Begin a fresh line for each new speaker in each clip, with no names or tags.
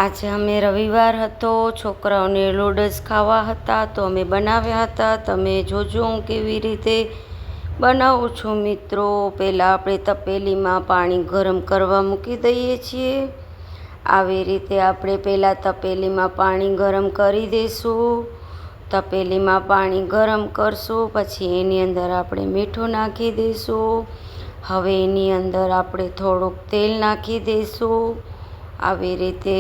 આજે અમે રવિવાર હતો, છોકરાઓને નૂડલ્સ ખાવા હતા તો અમે બનાવ્યા હતા. તમે જોજો હું કેવી રીતે બનાવું છું મિત્રો. પહેલાં આપણે તપેલીમાં પાણી ગરમ કરવા મૂકી દઈએ છીએ. આવી રીતે આપણે પહેલાં તપેલીમાં પાણી ગરમ કરી દઈશું. તપેલીમાં પાણી ગરમ કરશું, પછી એની અંદર આપણે મીઠું નાખી દઈશું. હવે એની અંદર આપણે થોડુંક તેલ નાખી દઈશું. આવી રીતે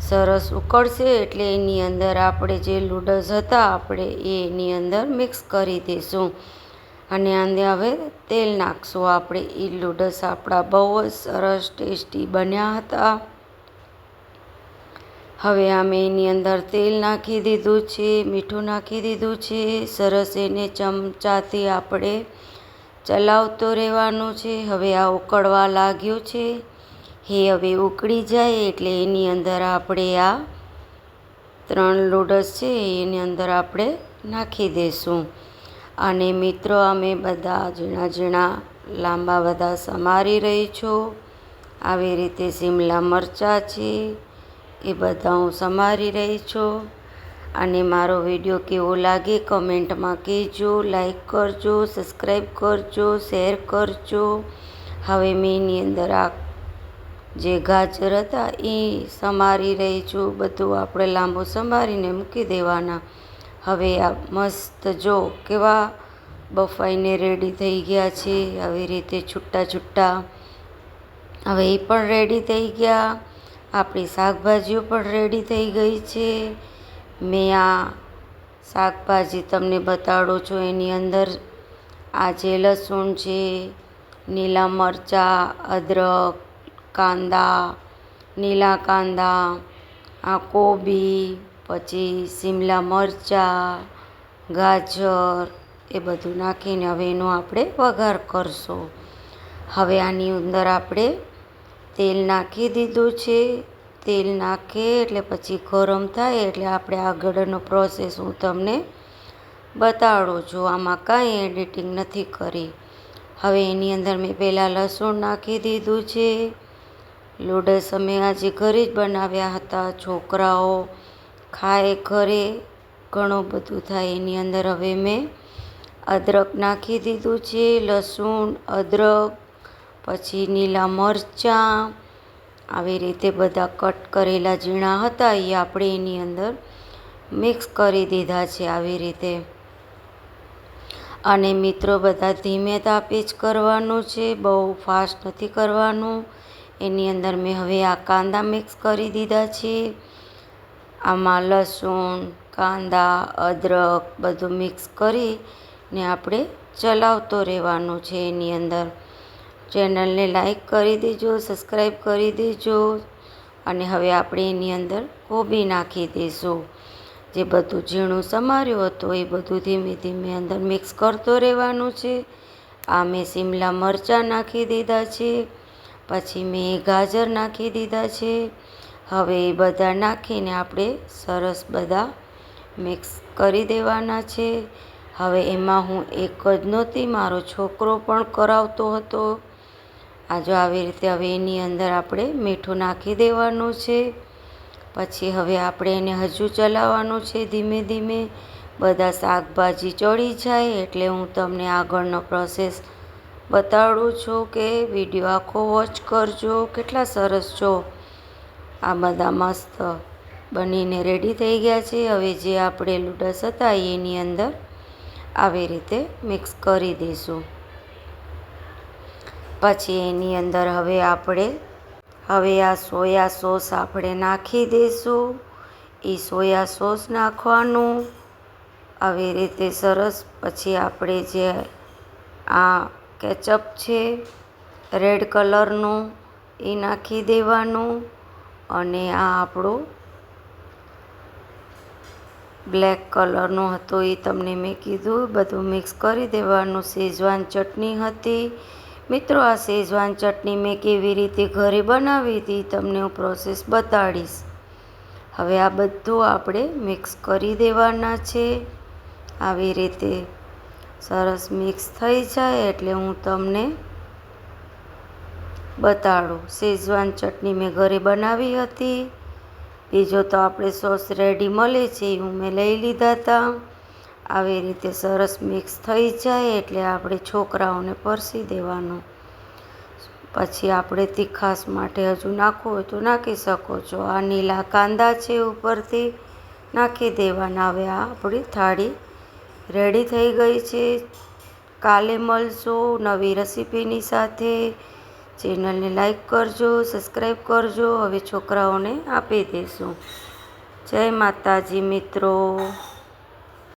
સરસ ઉકળશે એટલે એની અંદર આપણે જે નૂડલ્સ હતા આપણે એની અંદર મિક્સ કરી દઈશું. અને આને હવે તેલ નાખશું આપણે. એ નૂડલ્સ આપણા બહુ જ સરસ ટેસ્ટી બન્યા હતા. હવે અમે એની અંદર તેલ નાખી દીધું છે, મીઠું નાખી દીધું છે. સરસ એને ચમચાથી આપણે ચલાવતો રહેવાનું છે. હવે આ ઉકળવા લાગ્યું છે. હવે ઉકળી જાય એટલે એની અંદર આપણે આ 3 નૂડલ્સ છે એની અંદર આપણે નાખી દઈશું. અને મિત્રો અમે બધા ઝીણા ઝીણા લાંબા બધા સમારી રહી છું. આવી રીતે શિમલા મરચાં છે એ બધા હું સમારી રહી છું. અને મારો વિડીયો કેવો લાગે કમેન્ટમાં કહેજો, લાઈક કરજો, સબસ્ક્રાઈબ કરજો, શેર કરજો. હવે મેં એની અંદર આ જે ગાજર હતા એ સમારી રહી છું. બધું આપણે લાંબુ સમારીને મૂકી દેવાના. હવે આ મસ્ત જો કેવા બફાઈને રેડી થઈ ગયા છે, આવી રીતે છૂટા છૂટા. હવે એ પણ રેડી થઈ ગયા. આપણી શાકભાજીઓ પણ રેડી થઈ ગઈ છે. મેં આ શાકભાજી તમને બતાડું છું. એની અંદર આ જે લસણ છે, લીલા મરચાં, અદરક, કાંદા, લીલા કાંદા, આ કોબી, પછી શિમલા મરચાં, ગાજર એ બધું નાખીને હવે એનો આપણે વઘાર કરશું. હવે આની અંદર આપણે તેલ નાખી દીધું છે. તેલ નાખે એટલે પછી ગરમ થાય એટલે આપણે આગળનો પ્રોસેસ હું તમને બતાડું છું. આમાં કાંઈ એડિટિંગ નથી કરી. હવે એની અંદર મેં પહેલાં લસણ નાખી દીધું છે. નૂડલ્સ અમે આજે ઘરે જ બનાવ્યા હતા. છોકરાઓ ખાય ઘરે, ઘણું બધું થાય. એની અંદર હવે મેં અદરક નાખી દીધું છે. લસણ, અદરક, પછી લીલા મરચાં આવી રીતે બધા કટ કરેલા ઝીણા હતા એ આપણે એની અંદર મિક્સ કરી દીધા છે આવી રીતે. અને મિત્રો બધા ધીમે તાપે જ કરવાનું છે, બહુ ફાસ્ટ નથી કરવાનું. એની અંદર મેં હવે આ કાંદા મિક્સ કરી દીધા છે. આમાં લસણ, કાંદા, અદરક બધું મિક્સ કરીને આપણે ચલાવતો રહેવાનું છે એની અંદર. ચેનલને લાઈક કરી દેજો, સબસ્ક્રાઈબ કરી દેજો. અને હવે આપણે એની અંદર કોબી નાખી દઈશું. જે બધું ઝીણું સમાર્યું હતું એ બધું ધીમે ધીમે અંદર મિક્સ કરતો રહેવાનું છે. આ મેં શિમલા મરચાં નાખી દીધા છે. પછી મેં ગાજર નાખી દીધા છે. હવે એ બધા નાખીને આપણે સરસ બધા મિક્સ કરી દેવાના છે. હવે એમાં હું એક જ નહોતી, મારો છોકરો પણ કરાવતો હતો. આ જો આવી રીતે હવે એની અંદર આપણે મીઠું નાખી દેવાનું છે. પછી હવે આપણે એને હજુ ચલાવવાનું છે ધીમે ધીમે. બધા શાકભાજી ચડી જાય એટલે હું તમને આગળનો પ્રોસેસ બતાડું છું કે વિડીયો આખો વોચ કરજો. કેટલા સરસ છો આ બધા મસ્ત બનીને રેડી થઈ ગયા છે. હવે જે આપણે નૂડલ્સ હતા એની અંદર આવી રીતે મિક્સ કરી દઈશું. પછી એની અંદર હવે આ સોયા સોસ આપણે નાખી દઈશું. એ સોયા સોસ નાખવાનું આવી રીતે સરસ. પછી આપણે જે આ કેચઅપ છે રેડ કલરનું એ નાખી દેવાનું. અને આ આપણું બ્લેક કલરનું હતું એ તમને મેં કીધું. બધું મિક્સ કરી દેવાનું. શેઝવાન ચટણી હતી. મિત્રો આ શેઝવાન ચટણી મેં કેવી રીતે ઘરે બનાવી હતી તમને હું પ્રોસેસ બતાડીશ. હવે આ બધું આપણે મિક્સ કરી દેવાના છે. આવી રીતે સરસ મિક્સ થઈ જાય એટલે હું તમને બતાડું. શેઝવાન ચટણી મેં ઘરે બનાવી હતી બીજો તો આપણે સોસ રેડી મળે છે એ મેં લઈ લીધા હતા. આવી રીતે સરસ મિક્સ થઈ જાય એટલે આપણે છોકરાઓને પરસી દેવાનું. પછી આપણે તીખાશ માટે હજુ નાખવું હોય તો નાખી શકો છો. આ લીલા કાંદા છે ઉપરથી નાખી દેવાના. હવે આ આપણી થાળી રેડી થઈ ગઈ છે. કાલે મળશું નવી રેસીપીની સાથે. ચેનલને લાઈક કરજો, સબસ્ક્રાઈબ કરજો. હવે છોકરાઓને આપી દઈશું. જય માતાજી મિત્રો.